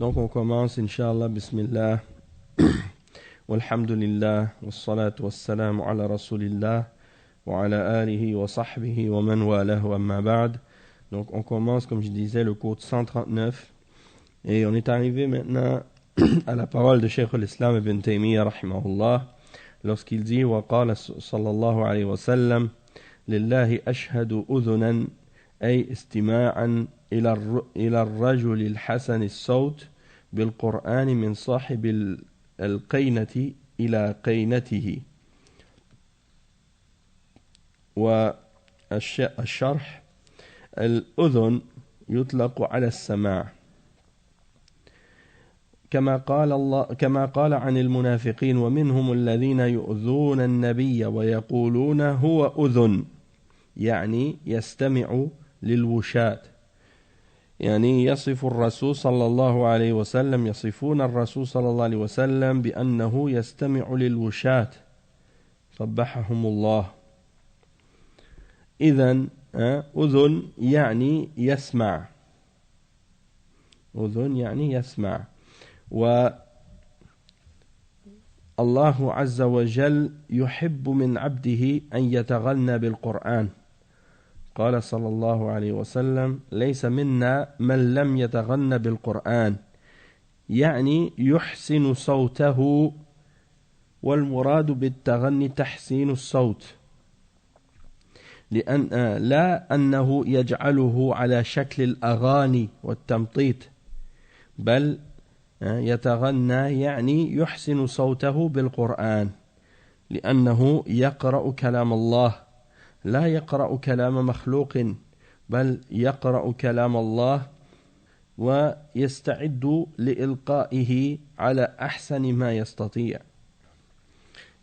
Donc on commence, Inch'Allah, Bismillah, walhamdulillah, wassalatu wassalamu ala rasulillah, wa ala alihi wa sahbihi wa man walahu wa amma ba'd. Donc on commence, comme je disais, le cours 139, et on est arrivé maintenant à la parole de Cheikh al-Islam ibn Taymiyyah, rahimahullah, lorsqu'il dit, wa qala sallallahu alayhi wa sallam, lillahi ashhadu udhunan, ay istima'an إلى الرجل الحسن الصوت بالقرآن من صاحب القينة إلى قينته. والشرح الأذن يطلق على السماع كما قال عن المنافقين ومنهم الذين يؤذون النبي ويقولون هو أذن، يعني يستمع للوشات. يعني يصف الرسول صلى الله عليه وسلم، يصفون الرسول صلى الله عليه وسلم بأنه يستمع للوشاة قبحهم الله. إذن أذن يعني يسمع، أذن يعني يسمع. والله عز وجل يحب من عبده أن يتغنى بالقرآن. قال صلى الله عليه وسلم ليس منا من لم يتغنى بالقرآن، يعني يحسن صوته، والمراد بالتغني تحسين الصوت، لأن لا أنه يجعله على شكل الأغاني والتمطيط، بل يتغنى يعني يحسن صوته بالقرآن، لأنه يقرأ كلام الله، لا يقرأ كلام مخلوق، بل يقرأ كلام الله ويستعد لإلقائه على أحسن ما يستطيع.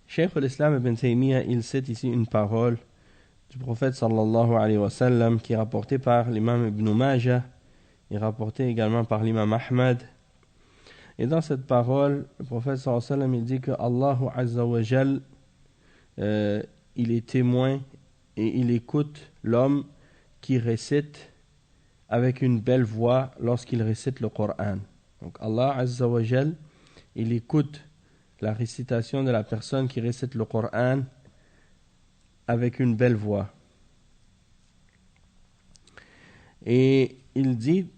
Cheikh al-Islam ibn Taymiyyah, il cite ici une parole du prophète sallallahu alayhi wa sallam qui est rapportée par l'imam Ibn Majah et rapportée également par l'imam Ahmad. Et dans cette parole, le prophète sallallahu alayhi wa sallam, il dit que Allah Azza wa Jal, il est témoin et il écoute l'homme qui récite avec une belle voix lorsqu'il récite le Coran. Donc Allah Azza wa Jal, il écoute la récitation de la personne qui récite le Coran avec une belle voix. Et il dit,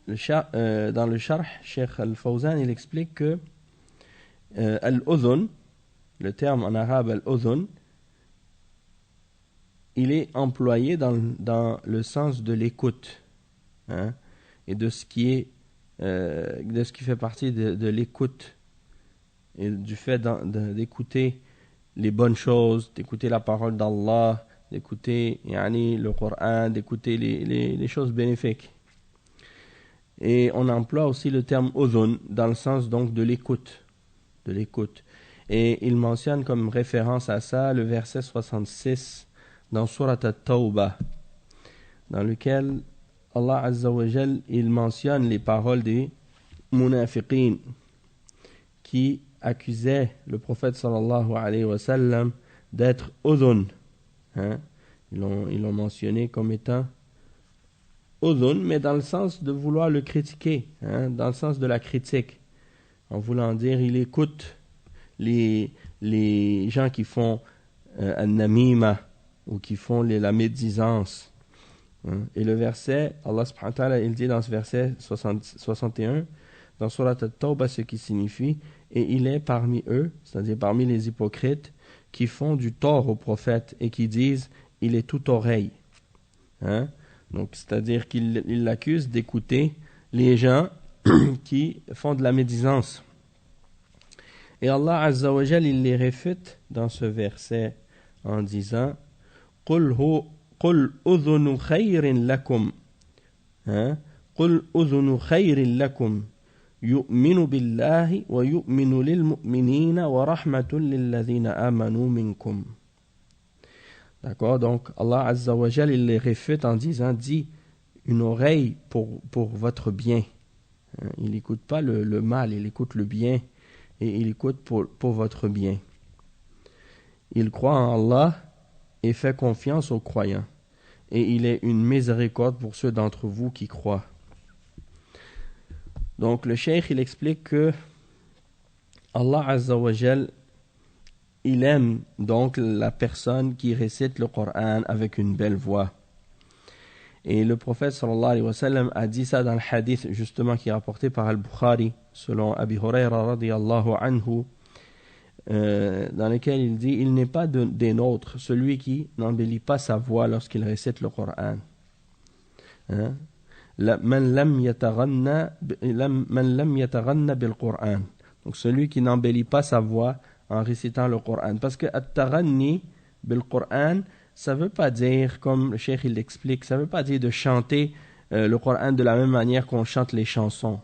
dans le Sharh, Cheikh Al-Fawzan, il explique que Al-Udhun, le terme en arabe Al-Udhun, il est employé dans le sens de l'écoute, et de ce qui fait partie de l'écoute, et du fait d'écouter les bonnes choses, d'écouter la parole d'Allah, d'écouter le Coran, d'écouter les choses bénéfiques. Et on emploie aussi le terme udhun dans le sens donc de l'écoute. Et il mentionne comme référence à ça le verset 66 dans Surat At-Tawbah, dans lequel Allah Azza wa Jal, il mentionne les paroles des munafiqin qui accusaient le prophète sallallahu alayhi wa sallam d'être udhun. Ils l'ont mentionné comme étant udhun, mais dans le sens de vouloir le critiquer, dans le sens de la critique, en voulant dire il écoute les gens qui font an-namima, ou qui font la médisance. Et le verset, Allah subhanahu wa ta'ala, il dit dans ce verset 61, dans Surat At-Tawbah, ce qui signifie, et il est parmi eux, c'est-à-dire parmi les hypocrites, qui font du tort au prophète et qui disent, il est tout oreille. Donc, c'est-à-dire qu'ils l'accusent d'écouter les gens qui font de la médisance. Et Allah Azza wa Jal, il les réfute dans ce verset en disant, قل أذن خير لكم قل أذن خير لكم يؤمن بالله ويؤمن للمؤمنين ورحمة للذين آمنوا منكم. D'accord, donc Allah Azza wa Jal, il les réfute en disant, dit une oreille pour votre bien. Il n'écoute pas le mal, il écoute le bien, et il écoute pour votre bien. Il croit en Allah et fait confiance aux croyants, et il est une miséricorde pour ceux d'entre vous qui croient. Donc le cheikh il explique que Allah Azza wa Jal, il aime donc la personne qui récite le Coran avec une belle voix. Et le prophète sallallahu alayhi wa sallam a dit ça dans le hadith justement qui est rapporté par Al-Bukhari selon Abi Hurayra radiyallahu anhu, dans lequel il dit: il n'est pas des nôtres celui qui n'embellit pas sa voix lorsqu'il récite le Coran. Hein? Man lam yataghanna bil Qur'an. Donc celui qui n'embellit pas sa voix en récitant le Coran. Parce que at-taghanni bil Qur'an, ça veut pas dire, comme le cheikh il l'explique, ça veut pas dire de chanter le Coran de la même manière qu'on chante les chansons.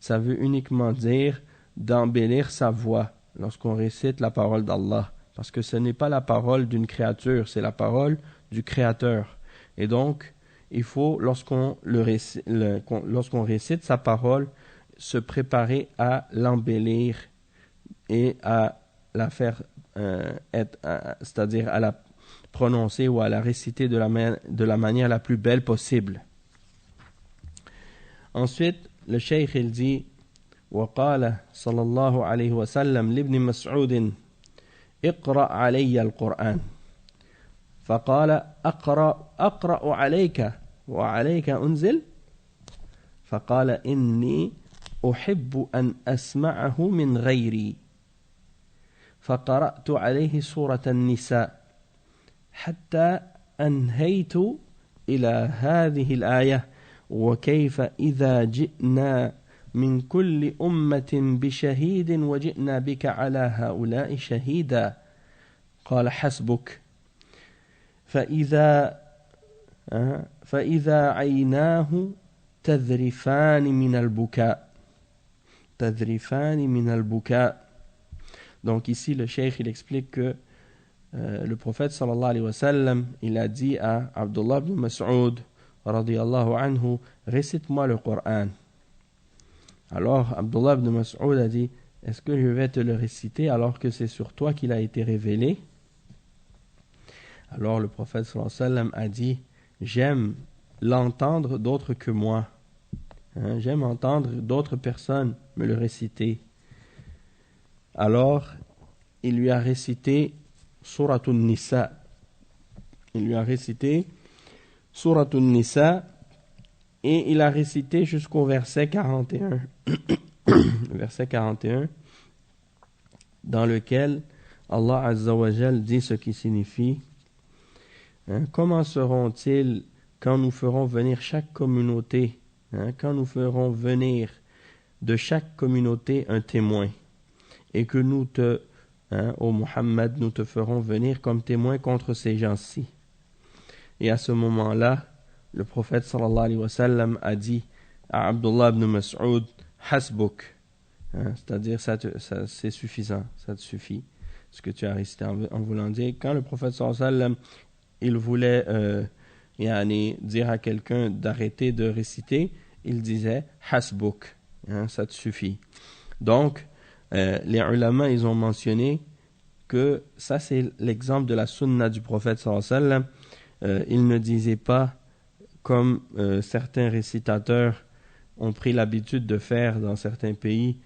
Ça veut uniquement dire d'embellir sa voix lorsqu'on récite la parole d'Allah. Parce que ce n'est pas la parole d'une créature, c'est la parole du Créateur. Et donc, il faut, lorsqu'on récite sa parole, se préparer à l'embellir et à la faire c'est-à-dire à la prononcer ou à la réciter de la manière la plus belle possible. Ensuite, le cheikh il dit: وقال صلى الله عليه وسلم لابن مسعود اقرأ علي القرآن فقال أقرأ عليك وعليك أنزل فقال إني أحب أن أسمعه من غيري فقرأت عليه سورة النساء حتى أنهيت إلى هذه الآية وكيف إذا جئنا من كل أمة بشهيد وجئنا بك على هؤلاء شهيدا قال حسبك فإذا عيناه تذرفان من البكاء. Donc ici le cheikh il explique que le prophète sallallahu alayhi wa sallam il a dit à Abdullah ibn Mas'ud radiyallahu anhu: récite-moi le Coran. Alors Abdullah ibn Mas'ud a dit: est-ce que je vais te le réciter alors que c'est sur toi qu'il a été révélé? Alors le prophète sallallahu alayhi wa sallam a dit: j'aime l'entendre d'autres que moi. J'aime entendre d'autres personnes me le réciter. Alors il lui a récité Suratun Nisa. Il lui a récité Suratun Nisa et il a récité jusqu'au verset 41. Verset 41, dans lequel Allah Azza wa Jal dit ce qui signifie: comment seront-ils quand nous ferons venir chaque communauté, quand nous ferons venir de chaque communauté un témoin, et que nous ô Muhammad, nous te ferons venir comme témoin contre ces gens-ci. Et à ce moment-là, le prophète sallallahu alayhi wa sallam a dit à Abdullah ibn Mas'ud: hasbuk, c'est-à-dire c'est suffisant, ça te suffit, ce que tu as récité, en voulant dire, quand le prophète sallallahu alayhi wa sallam il voulait dire à quelqu'un d'arrêter de réciter, il disait hasbuk, ça te suffit. Donc les ulama ils ont mentionné que ça c'est l'exemple de la sunna du prophète sallallahu alayhi wa sallam. Il ne disait pas comme certains récitateurs ont pris l'habitude de faire dans certains pays,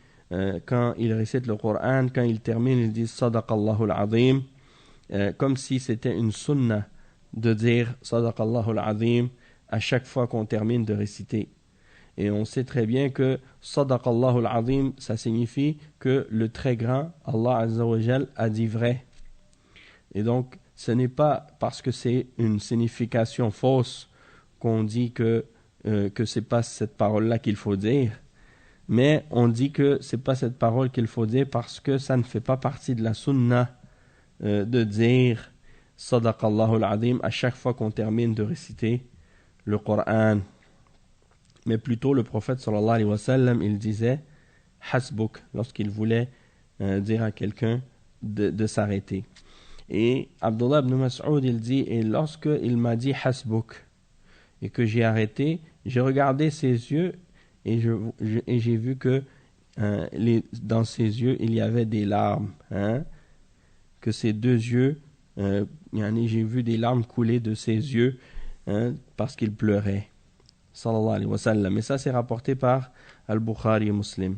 quand ils récitent le Coran, quand ils terminent ils disent Sadaqallahu al-Azim, comme si c'était une sunna de dire Sadaqallahu al-Azim à chaque fois qu'on termine de réciter. Et on sait très bien que Sadaqallahu al-Azim, ça signifie que le très grand, Allah Azza wa Jal, a dit vrai. Et donc, ce n'est pas parce que c'est une signification fausse qu'on dit que c'est pas cette parole-là qu'il faut dire, mais on dit que c'est pas cette parole qu'il faut dire parce que ça ne fait pas partie de la sunna de dire Sadaqallahu al-Azim à chaque fois qu'on termine de réciter le Coran. Mais plutôt le prophète sallallahu alayhi wa sallam il disait hasbuk lorsqu'il voulait dire à quelqu'un de s'arrêter. Et Abdullah ibn Mas'ud il dit: et lorsque il m'a dit hasbuk et que j'ai arrêté, j'ai regardé ses yeux et j'ai vu que dans ses yeux il y avait des larmes, que ses deux yeux j'ai vu des larmes couler de ses yeux, parce qu'il pleurait. sallallahu alayhi wa sallam. Et ça, c'est rapporté par Al-Bukhari et Muslim.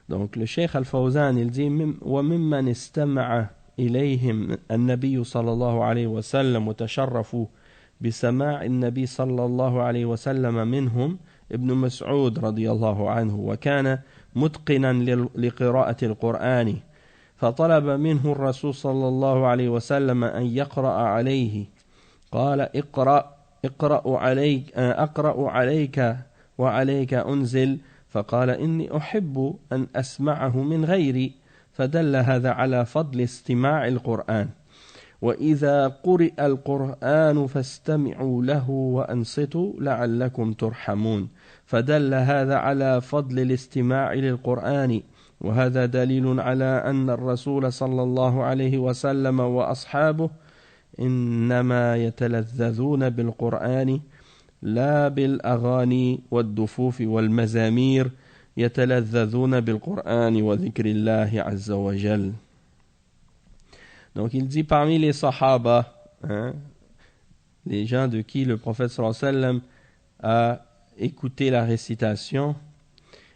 Donc, le Cheikh Al-Fawzan, il dit وَمِمَّنِ اسْتَمَعَ إِلَيْهِمْ النَّبِيُّ صلى الله عليه وسلم وتشرفوا بسماع النبي صلى الله عليه وسلم منهم ابن مسعود رضي الله عنه وكان متقنا لقراءة القرآن فطلب منه الرسول صلى الله عليه وسلم أن يقرأ عليه قال أقرأ عليك وعليك أنزل فقال إني أحب أن أسمعه من غيري فدل هذا على فضل استماع القرآن وإذا قرئ القرآن فاستمعوا له وأنصتوا لعلكم ترحمون فدل هذا على فضل الاستماع للقرآن وهذا دليل على أن الرسول صلى الله عليه وسلم وأصحابه إنما يتلذذون بالقرآن لا بالأغاني والدفوف والمزامير يتلذذون بالقرآن وذكر الله عز وجل. Donc il dit parmi les sahaba, les gens de qui le prophète sallallahu alayhi wa sallam a écouté la récitation,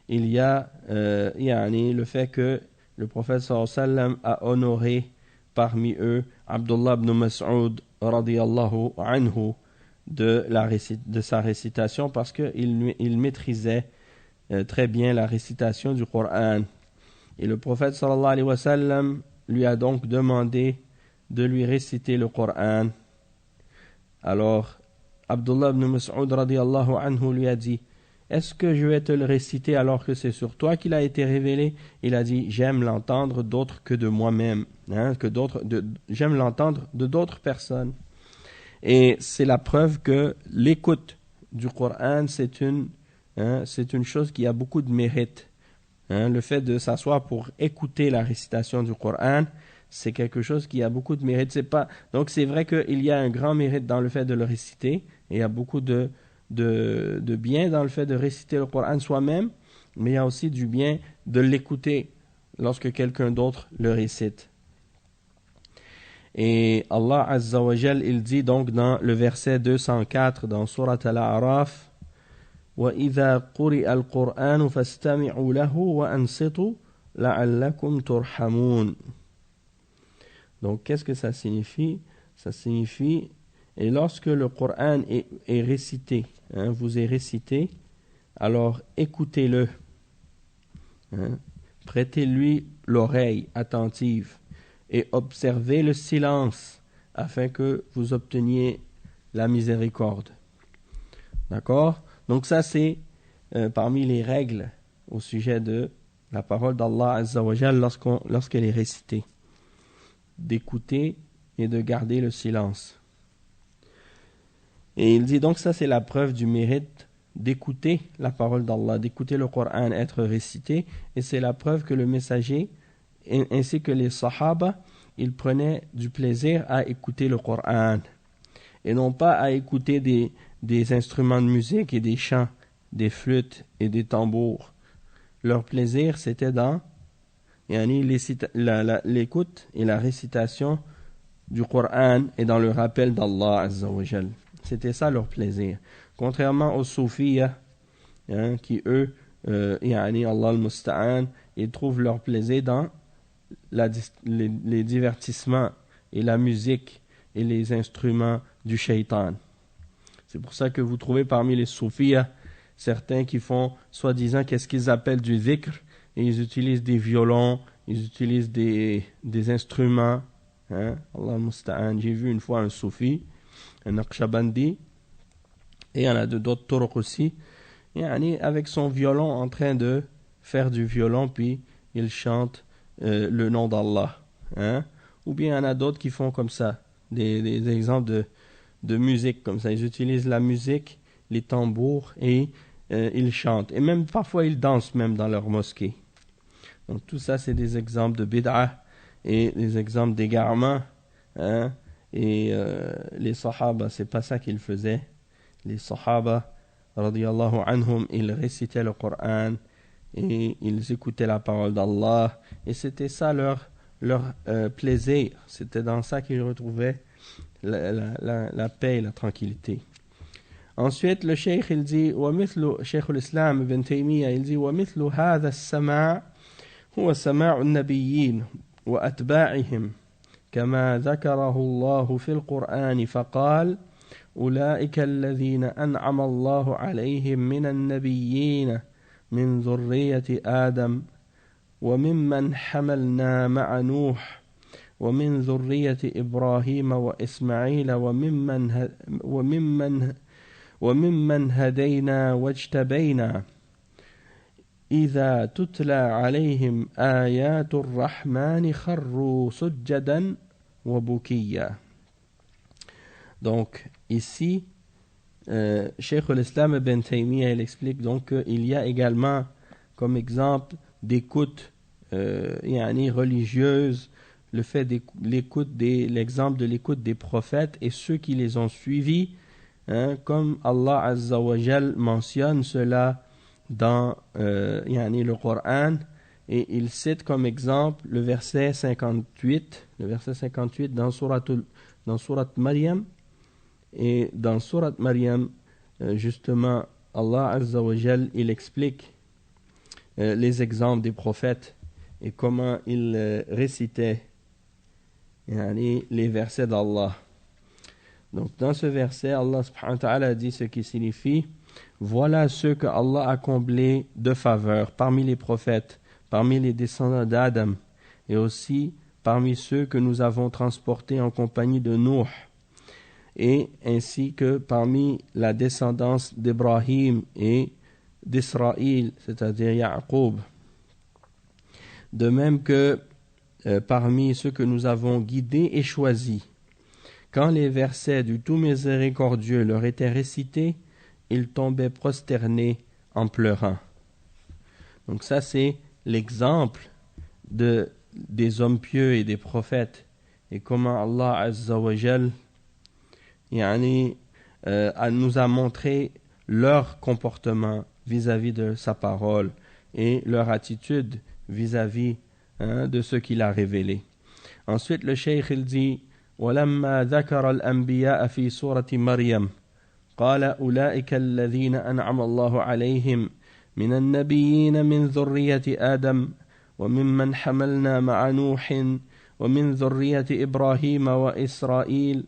il y a le fait que le prophète sallallahu alayhi wa sallam a honoré parmi eux Abdullah ibn Mas'ud radiyallahu anhu de sa récitation parce qu'il maîtrisait très bien la récitation du Coran. Et le prophète sallallahu alayhi wa sallam lui a donc demandé de lui réciter le Coran. Alors, Abdullah ibn Mas'ud radiyallahu anhu lui a dit: est-ce que je vais te le réciter alors que c'est sur toi qu'il a été révélé? Il a dit: j'aime l'entendre d'autres que de moi-même, j'aime l'entendre de d'autres personnes. Et c'est la preuve que l'écoute du Coran, c'est une chose qui a beaucoup de mérite. Le fait de s'asseoir pour écouter la récitation du Coran, c'est quelque chose qui a beaucoup de mérite. Donc c'est vrai qu'il y a un grand mérite dans le fait de le réciter, et il y a beaucoup de bien dans le fait de réciter le Coran soi-même, mais il y a aussi du bien de l'écouter lorsque quelqu'un d'autre le récite. Et Allah Azza wa Jal, il dit donc dans le verset 204 dans Surat Al-A'raf: وَإِذَا قُرِئَ الْقُرْآنُ فَاسْتَمِعُوا لَهُ وَأَنصِتُوا لَعَلَّكُمْ تُرْحَمُونَ. Donc qu'est-ce que ça signifie? Ça signifie, et lorsque le Coran est récité, vous est récité, alors écoutez-le, prêtez-lui l'oreille attentive et observez le silence afin que vous obteniez la miséricorde. D'accord? Donc ça c'est parmi les règles au sujet de la parole d'Allah Azza wa Jal lorsqu'elle est récitée, d'écouter et de garder le silence. Et il dit donc ça c'est la preuve du mérite d'écouter la parole d'Allah, d'écouter le Coran être récité, et c'est la preuve que le messager ainsi que les sahaba, ils prenaient du plaisir à écouter le Coran et non pas à écouter des instruments de musique et des chants, des flûtes et des tambours. Leur plaisir c'était dans l'écoute et la récitation du Coran et dans le rappel d'Allah Azza wa Jal. C'était ça leur plaisir. Contrairement aux soufiyas, qui eux, Allah al-Musta'an, ils trouvent leur plaisir dans les divertissements et la musique et les instruments du shaitan. C'est pour ça que vous trouvez parmi les soufiyas certains qui font soi-disant qu'est-ce qu'ils appellent du dhikr, et ils utilisent des violons, ils utilisent des instruments. Allah al-Musta'an. J'ai vu une fois un soufi, un Naqshbandi, et il y en a d'autres turuq aussi, avec son violon en train de faire du violon, puis il chante le nom d'Allah. Ou bien il y en a d'autres qui font comme ça, des exemples de musique comme ça. Ils utilisent la musique, les tambours, et ils chantent. Et même parfois ils dansent même dans leur mosquée. Donc tout ça c'est des exemples de bid'ah et des exemples d'égarement. Et les sahaba, c'est pas ça qu'ils faisaient. Les sahaba, radiyallahu anhum, ils récitaient le Coran et ils écoutaient la parole d'Allah, et c'était ça leur plaisir. C'était dans ça qu'ils retrouvaient la paix et la tranquillité. Ensuite, le cheikh, il dit, ومثل شيخ الإسلام ابن تيمية, il dit, ومثل هذا السماع هو سماع النبيين وأتباعهم كما ذكره الله في القرآن فقال أولئك الذين أنعم الله عليهم من النبيين من ذرية آدم وممن حملنا مع نوح ومن ذرية إبراهيم وإسماعيل وممن هدينا واجتبينا إذا تتلى عليهم آيات الرحمن خروا سجدا وبكيا. Donc ici, Cheikh al-Islam ibn Taymiyyah, il explique donc qu'il y a également comme exemple d'écoute religieuse, le fait l'exemple de l'écoute des prophètes et ceux qui les ont suivis, comme Allah Azza wa Jal mentionne cela dans le Coran, et il cite comme exemple le verset 58 dans Surat Maryam. Et dans Surat Maryam, justement, Allah Azza wa Jal, il explique les exemples des prophètes et comment ils récitaient les versets d'Allah. Donc dans ce verset, Allah subhanahu wa ta'ala dit ce qui signifie: voilà ceux que Allah a comblés de faveur parmi les prophètes, parmi les descendants d'Adam, et aussi parmi ceux que nous avons transportés en compagnie de Nuh, et ainsi que parmi la descendance d'Ibrahim et d'Israël, c'est-à-dire Yaqub. De même que parmi ceux que nous avons guidés et choisis. Quand les versets du tout miséricordieux leur étaient récités, ils tombaient prosternés en pleurant. Donc ça, c'est l'exemple des hommes pieux et des prophètes, et comment Allah Azza wa Jal nous a montré leur comportement vis-à-vis de sa parole et leur attitude vis-à-vis de ce qu'il a révélé. Ensuite, le cheikh il dit: ولما ذكر الأنبياء في سورة مريم قال أولئك الذين أنعم الله عليهم من النبيين من ذرية آدم وممن حملنا مع نوح ومن ذرية إبراهيم وإسرائيل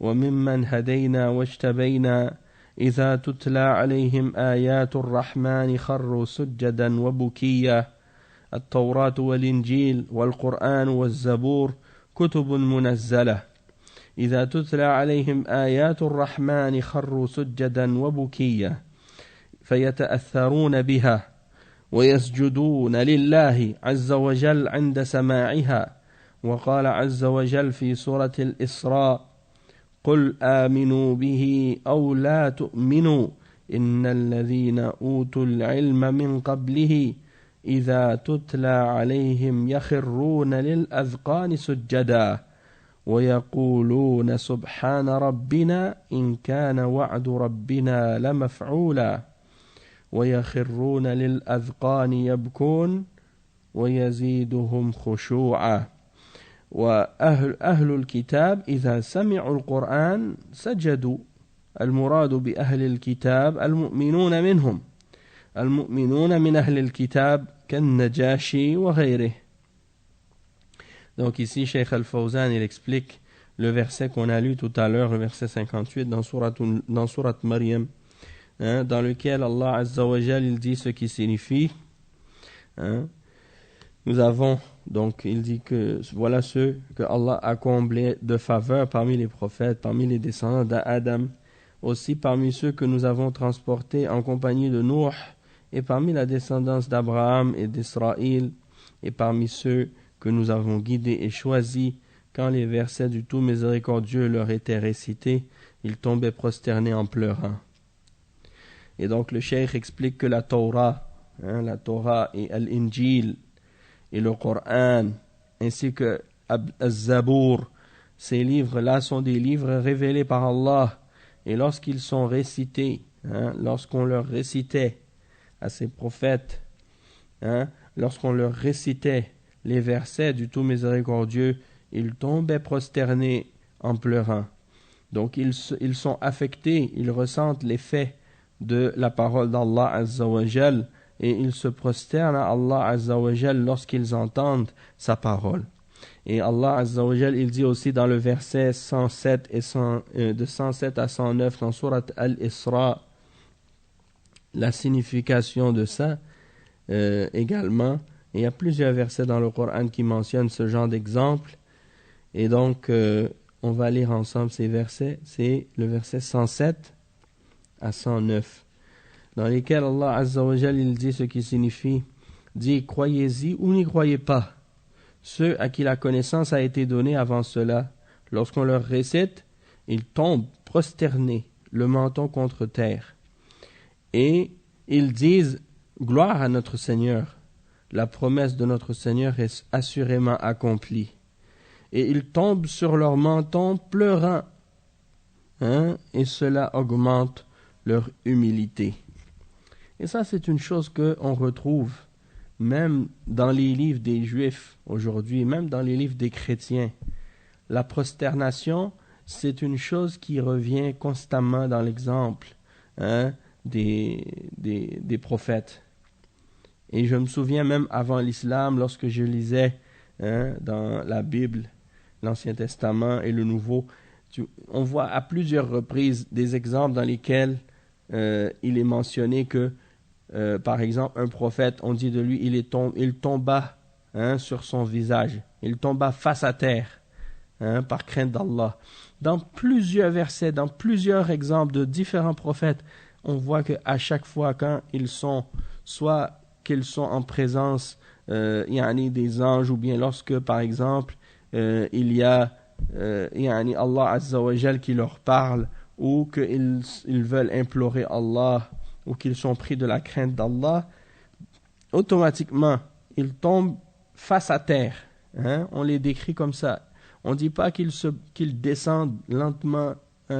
وممن هدينا واجتبينا إذا تتلى عليهم آيات الرحمن خروا سجدا وبكيا التوراة والإنجيل والقرآن والزبور كتب منزلة إذا تتلى عليهم آيات الرحمن خروا سجدا وبكيا فيتأثرون بها ويسجدون لله عز وجل عند سماعها. وقال عز وجل في سورة الإسراء: قل آمنوا به أو لا تؤمنوا إن الذين أوتوا العلم من قبله إذا تتلى عليهم يخرون للأذقان سجدا ويقولون سبحان ربنا إن كان وعد ربنا لمفعولا ويخرون للأذقان يبكون ويزيدهم خشوعا وأهل الكتاب إذا سمعوا القرآن سجدوا. المراد بأهل الكتاب المؤمنون منهم المؤمنون من أهل الكتاب كالنجاشي وغيره. Donc ici, Cheikh Al-Fawzan, il explique le verset qu'on a lu tout à l'heure, le verset 58 dans Surat Maryam, dans lequel Allah Azza wa Jal, il dit ce qui signifie. Nous avons, donc, il dit que voilà ceux que Allah a comblés de faveur parmi les prophètes, parmi les descendants d'Adam, aussi parmi ceux que nous avons transportés en compagnie de Nuh, et parmi la descendance d'Abraham et d'Israël, et parmi ceux que nous avons guidés et choisis, quand les versets du tout miséricordieux leur étaient récités, ils tombaient prosternés en pleurant. Et donc le cheikh explique que la Torah et l'Injil et le Coran, ainsi que Al-Zabour, ces livres-là sont des livres révélés par Allah, et lorsqu'ils sont récités, lorsqu'on leur récitait à ces prophètes, lorsqu'on leur récitait les versets du tout miséricordieux, ils tombaient prosternés en pleurant. Donc ils sont affectés, ils ressentent l'effet de la parole d'Allah Azza wa Jal et ils se prosternent à Allah Azza wa Jal lorsqu'ils entendent sa parole. Et Allah Azza wa Jal, il dit aussi dans le verset 107 de 107 à 109 dans Surat Al-Isra, la signification de ça également. Et il y a plusieurs versets dans le Coran qui mentionnent ce genre d'exemple. Et donc, on va lire ensemble ces versets. C'est le verset 107 à 109, dans lesquels Allah Azza wa Jal, il dit ce qui signifie, dit, croyez-y ou n'y croyez pas. Ceux à qui la connaissance a été donnée avant cela, lorsqu'on leur récite, ils tombent prosternés, le menton contre terre. Et ils disent, gloire à notre Seigneur. La promesse de notre Seigneur est assurément accomplie. Et ils tombent sur leur menton pleurant. Et cela augmente leur humilité. Et ça, c'est une chose qu'on retrouve même dans les livres des Juifs aujourd'hui, même dans les livres des chrétiens. La prosternation, c'est une chose qui revient constamment dans l'exemple des prophètes. Et je me souviens même avant l'islam, lorsque je lisais dans la Bible, l'Ancien Testament et le Nouveau, on voit à plusieurs reprises des exemples dans lesquels il est mentionné que, par exemple, un prophète, on dit de lui, il tomba sur son visage, il tomba face à terre, par crainte d'Allah. Dans plusieurs versets, dans plusieurs exemples de différents prophètes, on voit qu'à chaque fois, quand ils sont, soit qu'ils sont en présence des anges, ou bien lorsque, par exemple, il y a Allah Azza wa Jal qui leur parle, ou qu'ils veulent implorer Allah, ou qu'ils sont pris de la crainte d'Allah, automatiquement, ils tombent face à terre. On les décrit comme ça. On ne dit pas qu'ils descendent lentement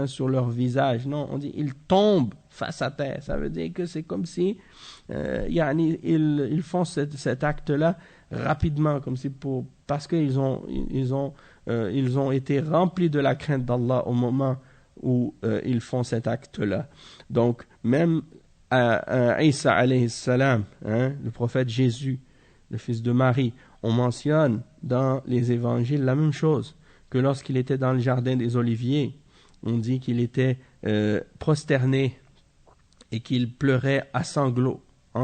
sur leur visage. Non, on dit ils tombent face à terre. Ça veut dire que c'est comme si ils font cet acte-là rapidement, comme si parce qu'ils ont été remplis de la crainte d'Allah au moment où ils font cet acte-là. Donc, même Isa alayhi salam, le prophète Jésus, le fils de Marie, on mentionne dans les évangiles la même chose, que lorsqu'il était dans le jardin des Oliviers, on dit qu'il était prosterné et qu'il pleurait en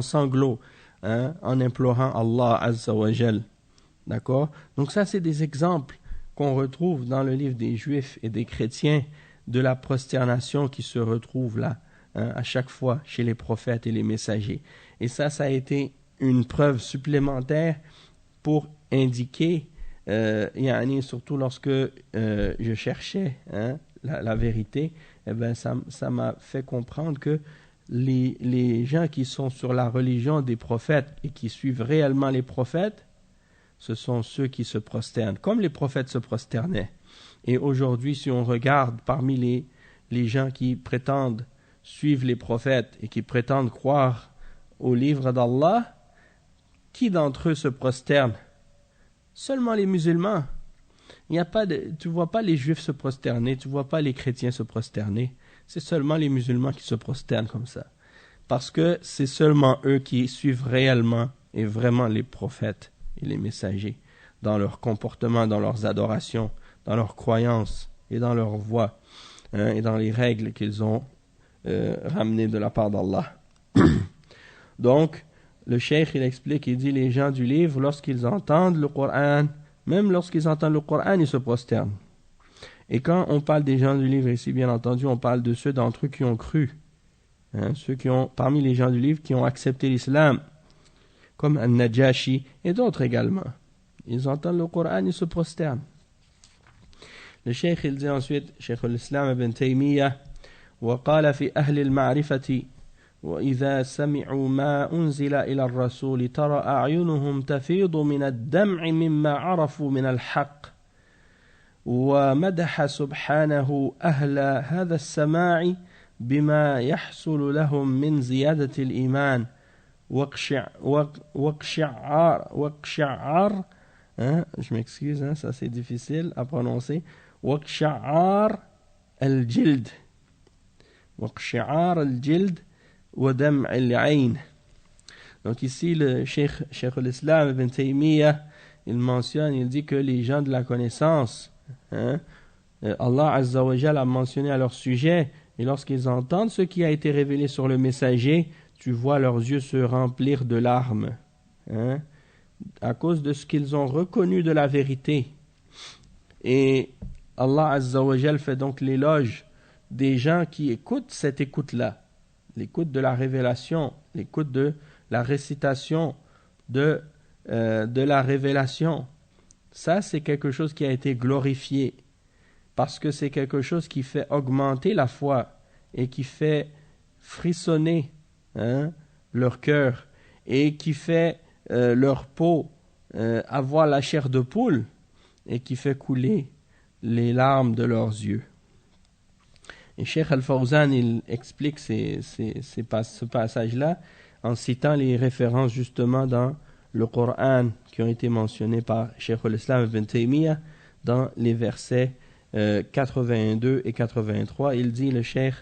sanglots, en implorant Allah Azza wa Jal. D'accord? Donc ça, c'est des exemples qu'on retrouve dans le livre des Juifs et des chrétiens de la prosternation qui se retrouve là, à chaque fois chez les prophètes et les messagers. Et ça a été une preuve supplémentaire pour indiquer, surtout lorsque je cherchais la vérité, ça m'a fait comprendre que les gens qui sont sur la religion des prophètes et qui suivent réellement les prophètes, ce sont ceux qui se prosternent, comme les prophètes se prosternaient. Et aujourd'hui, si on regarde parmi les gens qui prétendent suivre les prophètes et qui prétendent croire au livre d'Allah, qui d'entre eux se prosterne? Seulement les musulmans. Tu ne vois pas les juifs se prosterner, tu ne vois pas les chrétiens se prosterner. C'est seulement les musulmans qui se prosternent comme ça. Parce que c'est seulement eux qui suivent réellement et vraiment les prophètes et les messagers dans leur comportement, dans leurs adorations, dans leurs croyances et dans leur voie et dans les règles qu'ils ont ramenées de la part d'Allah. Donc, le cheikh, il explique, il dit, les gens du livre, lorsqu'ils entendent le Coran, même lorsqu'ils entendent le Coran, ils se prosternent. Et quand on parle des gens du livre ici, bien entendu, on parle de ceux d'entre eux qui ont cru. Ceux qui ont, parmi les gens du livre, qui ont accepté l'islam, comme An-Najashi et d'autres également. Ils entendent le Coran, ils se prosternent. Le cheikh, il dit ensuite, Cheikh al-Islam ibn Taymiyyah, وقال في أهل المعرفة وإذا سمعوا ما أنزل إلى الرسول ترى أعينهم تفيض من الدمع مما عرفوا من الحق ومدح سبحانه أهل هذا السماع بما يحصل لهم من زيادة الإيمان وقشعر je m'excuse, ça c'est difficile à prononcer وقشعر الجلد وقشعار الجلد ودمع العين. Donc ici le Cheikh al-Islam Ibn Taymiyyah, il mentionne, il dit que les gens de la connaissance, Allah Azza wa Jal a mentionné à leur sujet, et lorsqu'ils entendent ce qui a été révélé sur le messager, tu vois leurs yeux se remplir de larmes, à cause de ce qu'ils ont reconnu de la vérité. Et Allah Azza wa Jal fait donc l'éloge des gens qui écoutent cette écoute-là, l'écoute de la révélation, l'écoute de la récitation de la révélation. Ça, c'est quelque chose qui a été glorifié, parce que c'est quelque chose qui fait augmenter la foi et qui fait frissonner leur cœur et qui fait leur peau avoir la chair de poule et qui fait couler les larmes de leurs yeux. Et Cheikh Al-Fawzan, il explique ce passage-là en citant les références justement dans le Coran qui ont été mentionnées par Cheikh al-Islam Ibn Taymiyyah dans les versets 82 et 83. Il dit, le Cheikh,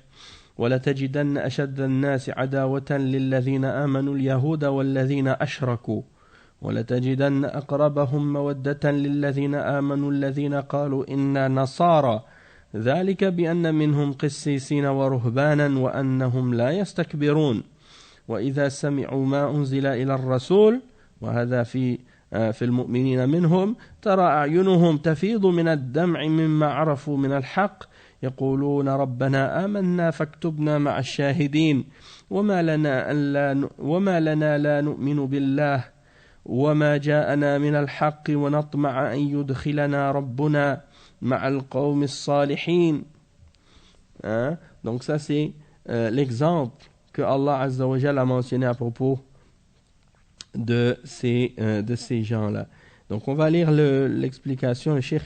وَلَتَجِدَنَّ أَشَدَّ النَّاسِ عَدَاوَةً لِلَّذِينَ آمَنُوا الْيَهُودَ وَالَّذِينَ أَشْرَكُوا وَلَتَجِدَنَّ أَقْرَبَهُمْ مَوَدَّةً لِلَّذِينَ آمَنُوا الَّذِينَ قَالُوا إِنَّا نَصَارَى ذلك بأن منهم قسيسين ورهبانا وأنهم لا يستكبرون وإذا سمعوا ما أنزل إلى الرسول وهذا في المؤمنين منهم ترى أعينهم تفيض من الدمع مما عرفوا من الحق يقولون ربنا آمنا فاكتبنا مع الشاهدين وما لنا لا نؤمن بالله وما جاءنا من الحق ونطمع أن يدخلنا ربنا مع القوم الصالحين. Donc ça c'est l'exemple que Allah Azza wa Jalla a mentionné à propos de ces gens-là. Donc on va lire l'explication. Le Cheikh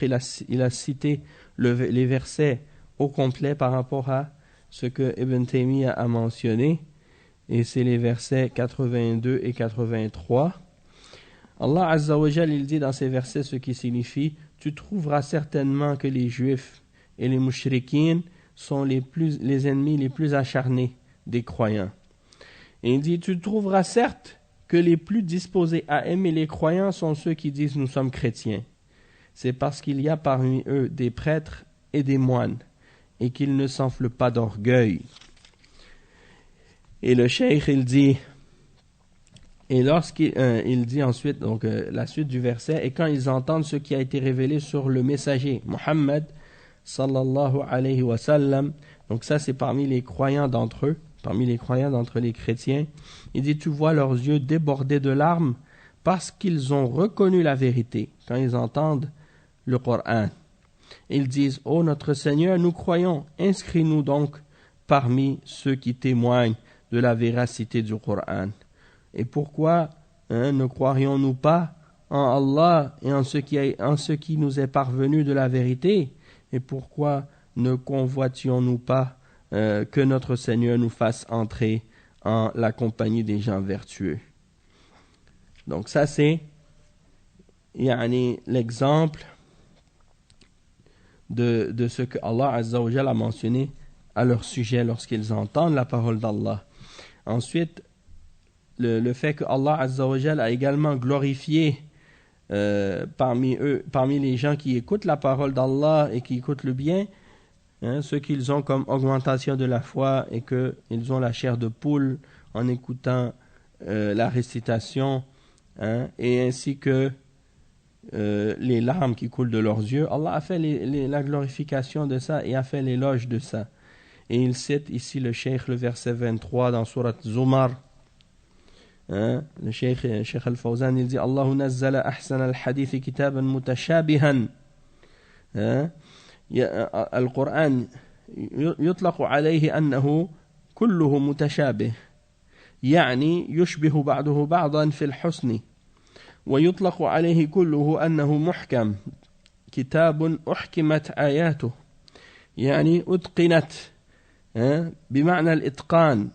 il a cité les versets au complet par rapport à ce que Ibn Taymiyyah a mentionné, et c'est les versets 82 et 83. Allah Azza wa Jalla il dit dans ces versets ce qui signifie: tu trouveras certainement que les juifs et les mushrikines sont les ennemis les plus acharnés des croyants. Et il dit, tu trouveras certes que les plus disposés à aimer les croyants sont ceux qui disent nous sommes chrétiens. C'est parce qu'il y a parmi eux des prêtres et des moines, et qu'ils ne s'enflent pas d'orgueil. Et le cheikh il dit, et lorsqu'il dit ensuite, donc la suite du verset, et quand ils entendent ce qui a été révélé sur le messager Muhammad sallallahu alayhi wa sallam, donc ça c'est parmi les croyants d'entre les chrétiens, il dit, tu vois leurs yeux débordés de larmes parce qu'ils ont reconnu la vérité quand ils entendent le Coran. Ils disent, ô notre Seigneur, nous croyons, inscris-nous donc parmi ceux qui témoignent de la véracité du Coran. Et pourquoi ne croirions-nous pas en Allah et en ce qui nous est parvenu de la vérité? Et pourquoi ne convoitions-nous pas que notre Seigneur nous fasse entrer en la compagnie des gens vertueux? Donc ça c'est l'exemple de ce que Allah Azza wa Jalla a mentionné à leur sujet lorsqu'ils entendent la parole d'Allah. Ensuite, le fait que Allah Azza wa Jalla a également glorifié parmi les gens qui écoutent la parole d'Allah et qui écoutent le bien, ce qu'ils ont comme augmentation de la foi et qu'ils ont la chair de poule en écoutant la récitation, et ainsi que les larmes qui coulent de leurs yeux. Allah a fait la glorification de ça et a fait l'éloge de ça. Et il cite ici le Cheikh, le verset 23 dans Surat Zumar. Le Cheikh Al-Fawzan il dit, Allahu nazzala ahsana al-hadith kitaban mutashabihan. القرآن يطلق عليه أنه كله متشابه، يعني يشبه بعضه بعضا في الحسن، ويطلق عليه كله أنه محكم، كتاب أحكمت آياته، يعني أتقنت بمعنى الإتقان.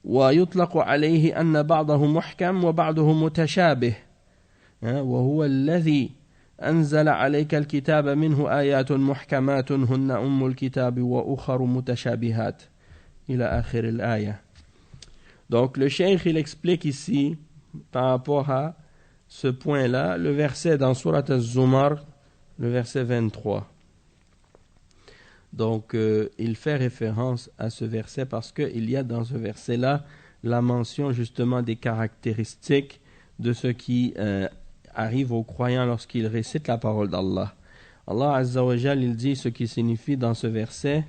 ويطلق عليه أن بعضه محكم وبعضه متشابه، وهو الذي أنزل عليك الكتاب منه آيات محكمات هن أم الكتاب وأخر متشابهات إلى آخر الآية. Donc le cheikh il explique ici par rapport à ce point-là le verset dans Surat Az-Zumar, le verset 23. Donc il fait référence à ce verset parce qu'il y a dans ce verset-là la mention justement des caractéristiques de ce qui arrive aux croyants lorsqu'ils récitent la parole d'Allah. Allah Azza wa Jal, il dit ce qui signifie dans ce verset: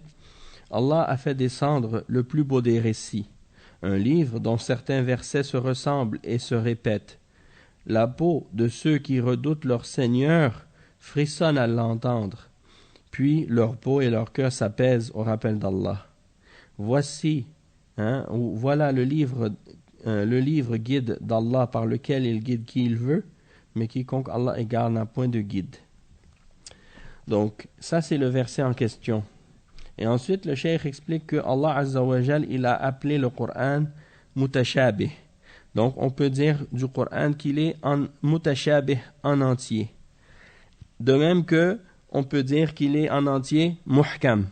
Allah a fait descendre le plus beau des récits, un livre dont certains versets se ressemblent et se répètent. La peau de ceux qui redoutent leur Seigneur frissonne à l'entendre, puis leur peau et leur cœur s'apaisent au rappel d'Allah. Voilà le livre guide d'Allah par lequel il guide qui il veut, mais quiconque Allah égare n'a point de guide. Donc, ça c'est le verset en question. Et ensuite, le cheikh explique que Allah Azza wa Jal, il a appelé le Coran mutashabih. Donc, on peut dire du Coran qu'il est en mutashabih, en entier. De même que on peut dire qu'il est en entier muhkam.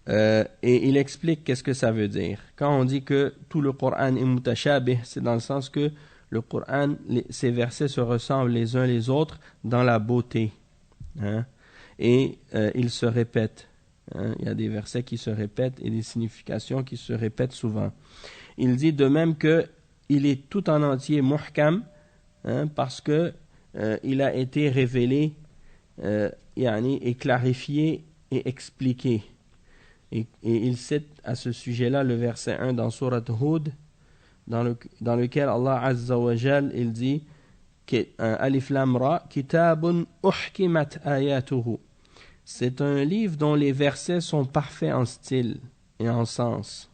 Et il explique qu'est-ce que ça veut dire. Quand on dit que tout le Coran est mutashabih, c'est dans le sens que le Coran, ces versets se ressemblent les uns les autres dans la beauté. Et ils se répètent. Il y a des versets qui se répètent et des significations qui se répètent souvent. Il dit de même que il est tout en entier muhkam, parce que il a été révélé et clarifié et expliqué. Et il cite à ce sujet-là le verset 1 dans Surat Hud, dans lequel Allah Azza wa Jal, il dit Alif Lam Ra, Kitabun uhkimat ayatuhu. C'est un livre dont les versets sont parfaits en style et en sens.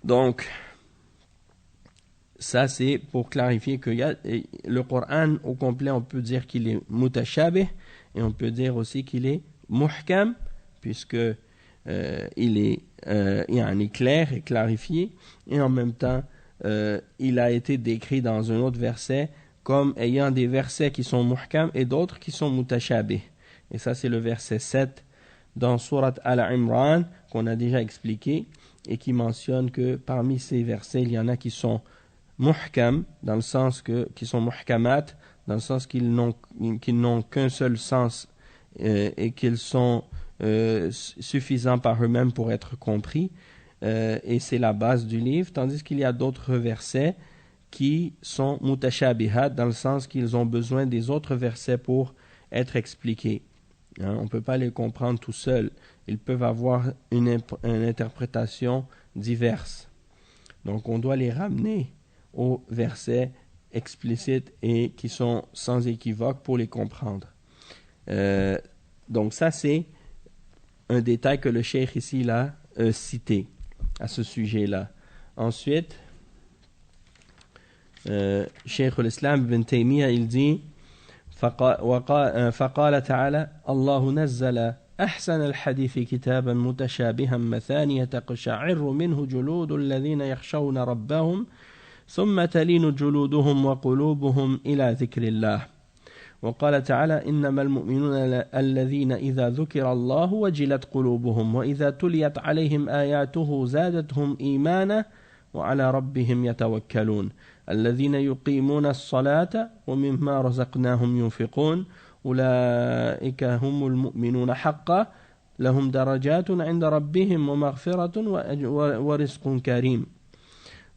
Donc, ça c'est pour clarifier que le Coran au complet, on peut dire qu'il est mutashabih et on peut dire aussi qu'il est muhkam, puisque il est clair et clarifié, et en même temps il a été décrit dans un autre verset comme ayant des versets qui sont muhkam et d'autres qui sont mutashabih. Et ça c'est le verset 7 dans Surat Al-Imran qu'on a déjà expliqué et qui mentionne que parmi ces versets il y en a qui sont muhkam, dans le sens qui sont muhkamat, dans le sens qu'ils n'ont qu'un seul sens et qu'ils sont suffisants par eux-mêmes pour être compris, et c'est la base du livre, tandis qu'il y a d'autres versets qui sont mutashabihat, dans le sens qu'ils ont besoin des autres versets pour être expliqués. On ne peut pas les comprendre tout seul, ils peuvent avoir une interprétation diverse. Donc on doit les ramener aux versets explicites et qui sont sans équivoque pour les comprendre. Donc ça c'est un détail que le cheikh ici l'a cité à ce sujet-là. Ensuite, Cheikh al-Islam ibn Taymiyyah il dit فقال تعالى الله نزل أحسن الحديث كتابا متشابها مثانية تقشعر منه جلود الذين يخشون ربهم ثم تلين جلودهم وقلوبهم إلى ذكر الله وقال تعالى إنما المؤمنون الذين إذا ذكر الله وجلت قلوبهم وإذا تليت عليهم آياته زادتهم إيمانا وعلى ربهم يتوكلون الذين يقيمون الصلاة ومما رزقناهم ينفقون أولئك هم المؤمنون حقا لهم درجات عند ربهم ومغفرة ورزق كريم.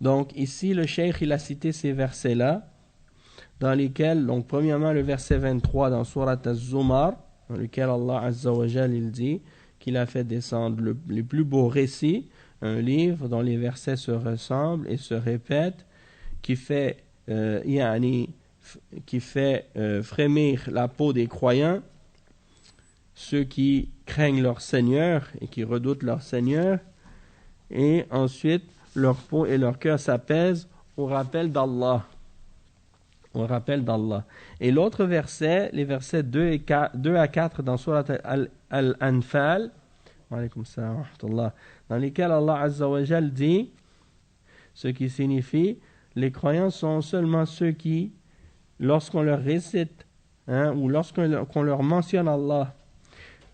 Donc ici le cheikh il a cité ces versets-là dans lesquels, donc premièrement le verset 23 dans Surat Az-Zumar, dans lequel Allah Azza wa Jal il dit qu'il a fait descendre les plus beaux récits, un livre dont les versets se ressemblent et se répètent, qui fait frémir la peau des croyants, ceux qui craignent leur Seigneur et qui redoutent leur Seigneur, et ensuite leur peau et leur cœur s'apaisent au rappel d'Allah. Au rappel d'Allah. Et l'autre verset, les versets 2 à 4 dans Surat Al-Anfal, dans lesquels Allah Azza wa Jal dit, ce qui signifie, les croyants sont seulement ceux qui lorsqu'on leur récite, ou lorsqu'on leur mentionne Allah,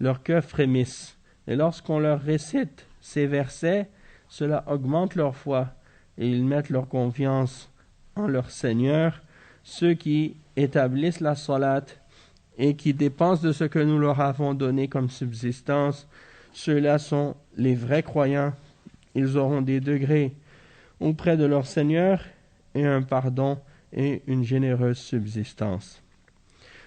leur cœur frémisse. Et lorsqu'on leur récite ces versets, cela augmente leur foi et ils mettent leur confiance en leur Seigneur. Ceux qui établissent la salat et qui dépensent de ce que nous leur avons donné comme subsistance, ceux-là sont les vrais croyants. Ils auront des degrés auprès de leur Seigneur et un pardon et une généreuse subsistance.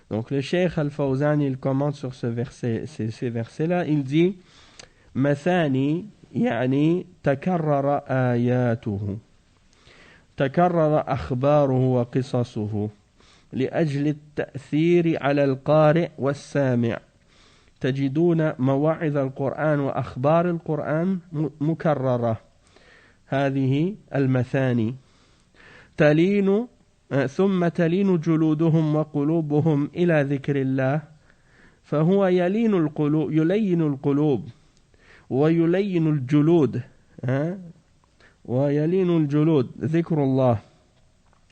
Donc le Cheikh Al-Fawzan, il commente sur ces versets-là, il dit مثاني يعني تكرر آياته تكرر أخباره وقصصه لأجل التأثير على القارئ والسامع تجدون مواعظ القرآن وأخبار القرآن مكررة هذه المثاني ثم تلين جلودهم وقلوبهم إلى ذكر الله فهو يلين القلوب ويلين الجلود ويلين الجلود ذكر الله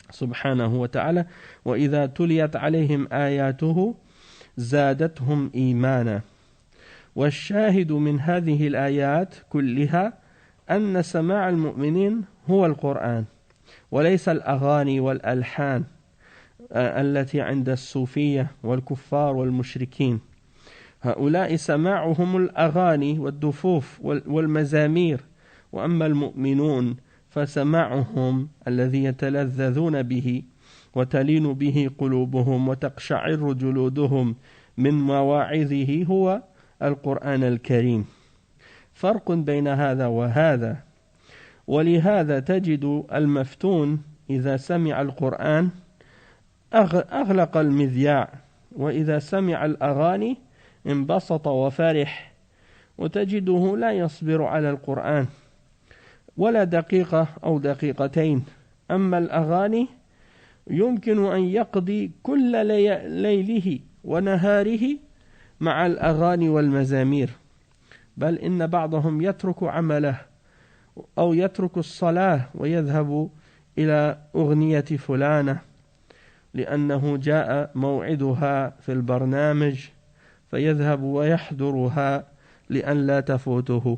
سبحانه وتعالى وإذا تليت عليهم آياته زادتهم إيمانا والشاهد من هذه الآيات كلها أن سماع المؤمنين هو القرآن وليس الأغاني والألحان التي عند الصوفية والكفار والمشركين هؤلاء سماعهم الأغاني والدفوف والمزامير وأما المؤمنون فسماعهم الذي يتلذذون به وتلين به قلوبهم وتقشعر جلودهم من مواعظه هو القرآن الكريم فرق بين هذا وهذا ولهذا تجد المفتون إذا سمع القرآن أغلق المذياع وإذا سمع الأغاني انبسط وفرح وتجده لا يصبر على القرآن ولا دقيقة أو دقيقتين أما الأغاني يمكن أن يقضي كل ليله ونهاره مع الأغاني والمزامير بل إن بعضهم يترك عمله أو يترك الصلاة ويذهب إلى أغنية فلانة لأنه جاء موعدها في البرنامج فيذهب ويحضرها لأن لا تفوته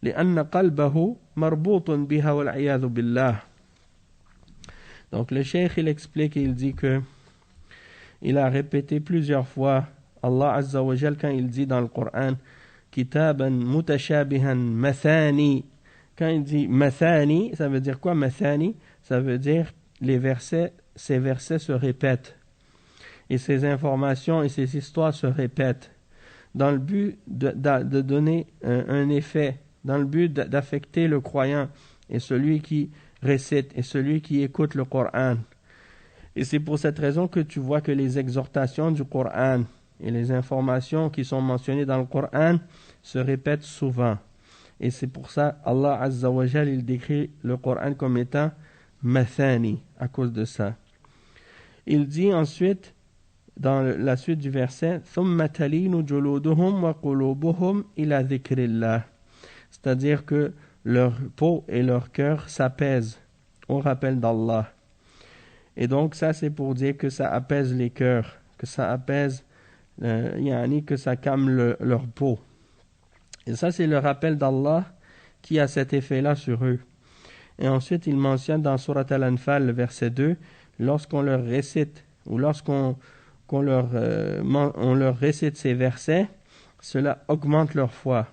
لأن قلبه مربوط بها والعياذ بالله. Donc le cheikh il explique et il dit que il a répété plusieurs fois Allah Azza wa Jal quand il dit dans le Coran kitaban mutashabihan mathani. Quand il dit mathani, ça veut dire quoi mathani? Ça veut dire ces versets se répètent et ces informations et ces histoires se répètent dans le but de donner un effet, dans le but d'affecter le croyant et celui qui récite et celui qui écoute le Coran. Et c'est pour cette raison que tu vois que les exhortations du Coran et les informations qui sont mentionnées dans le Coran se répètent souvent. Et c'est pour ça Allah Azza wa Jal il décrit le Coran comme étant mathani à cause de ça. Il dit ensuite dans la suite du verset ثم تلين جلودهم وقلوبهم إلى ذكر الله, c'est-à-dire que leur peau et leur cœur s'apaisent au rappel d'Allah. Et donc ça c'est pour dire que ça apaise les cœurs, que ça apaise que ça calme leur peau. Et ça c'est le rappel d'Allah qui a cet effet-là sur eux. Et ensuite il mentionne dans Surat Al-Anfal le verset 2, lorsqu'on leur récite ou lorsqu'on leur récite ces versets, cela augmente leur foi.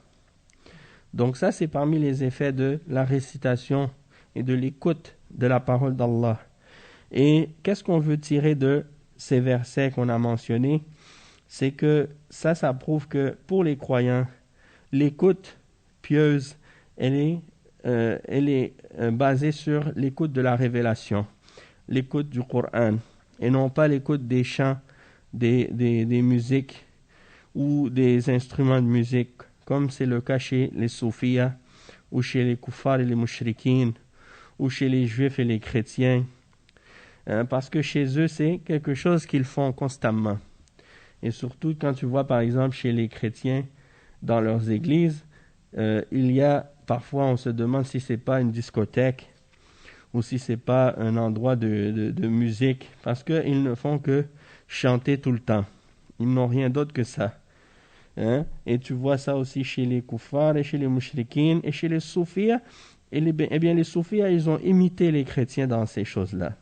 Donc ça c'est parmi les effets de la récitation et de l'écoute de la parole d'Allah. Et qu'est-ce qu'on veut tirer de ces versets qu'on a mentionnés? C'est que ça prouve que pour les croyants, l'écoute pieuse, elle est basée sur l'écoute de la révélation, l'écoute du Coran, et non pas l'écoute des chants, des musiques ou des instruments de musique, comme c'est le cas chez les soufiyas, ou chez les kuffars et les mushrikines, ou chez les juifs et les chrétiens. Parce que chez eux, c'est quelque chose qu'ils font constamment. Et surtout quand tu vois par exemple chez les chrétiens, dans leurs églises, il y a parfois on se demande si c'est pas une discothèque ou si c'est pas un endroit de musique, parce qu'ils ne font que chanter tout le temps. Ils n'ont rien d'autre que ça. Hein? Et tu vois ça aussi chez les koufars et chez les mouchriquines et chez les soufis. Eh bien, les soufis, ils ont imité les chrétiens dans ces choses-là.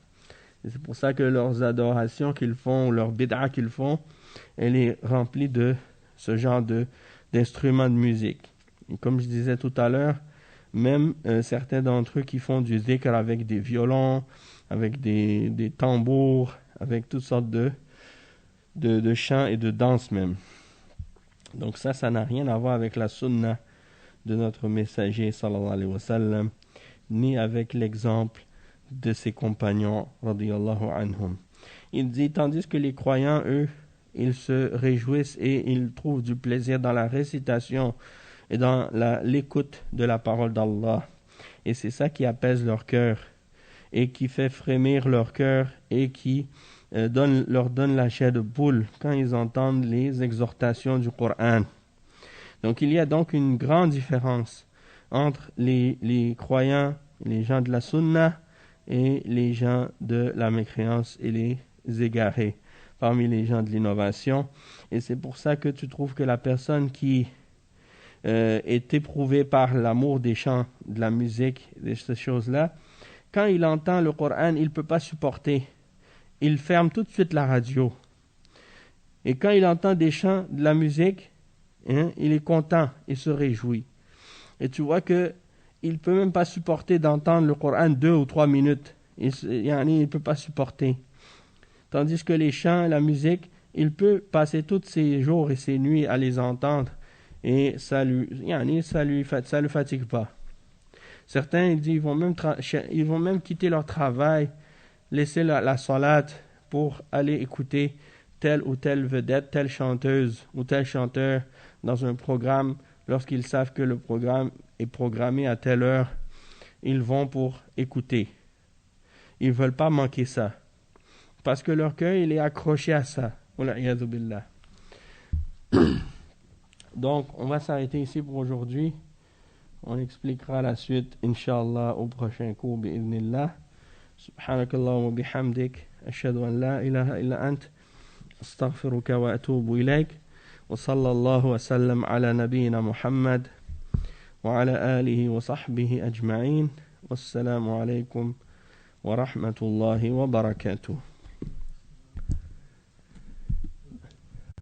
Et c'est pour ça que leurs adorations qu'ils font, leurs bid'a qu'ils font, elle est remplie de ce genre d'instruments de musique. Et comme je disais tout à l'heure, même certains d'entre eux qui font du dhikr avec des violons, avec des tambours, avec toutes sortes de chants et de danses même. Donc ça n'a rien à voir avec la sunna de notre messager sallallahu alayhi wa sallam, ni avec l'exemple de ses compagnons radiyallahu anhum. Il dit, tandis que les croyants, eux, ils se réjouissent et ils trouvent du plaisir dans la récitation et dans l'écoute de la parole d'Allah. Et c'est ça qui apaise leur cœur et qui fait frémir leur cœur et qui leur donne la chair de poule quand ils entendent les exhortations du Coran. Donc il y a donc une grande différence entre les croyants, les gens de la sunna et les gens de la mécréance et les égarés parmi les gens de l'innovation. Et c'est pour ça que tu trouves que la personne qui est éprouvée par l'amour des chants, de la musique, de ces choses-là, quand il entend le Coran, il ne peut pas supporter. Il ferme tout de suite la radio. Et quand il entend des chants, de la musique, hein, il est content, il se réjouit. Et tu vois que il ne peut même pas supporter d'entendre le Coran 2 ou 3 minutes. Il ne peut pas supporter. Tandis que les chants, la musique, il peut passer tous ses jours et ses nuits à les entendre. Et ça le fatigue pas. Certains ils disent, ils vont même quitter leur travail, laisser la salat pour aller écouter telle ou telle vedette, telle chanteuse ou tel chanteur dans un programme. Lorsqu'ils savent que le programme est programmé à telle heure, ils vont pour écouter. Ils ne veulent pas manquer ça. Parce que leur cœur, il est accroché à ça. Donc, on va s'arrêter ici pour aujourd'hui. On expliquera la suite, Inch'Allah, au prochain cours, bi'idhnillah. Subhanakallah wa bihamdik. Ashhadu an la ilaha illa ant. Astaghfiruka wa atubu ilayk. وصلى الله وسلم على نبينا محمد وعلى آله وصحبه أجمعين والسلام عليكم ورحمة الله وبركاته.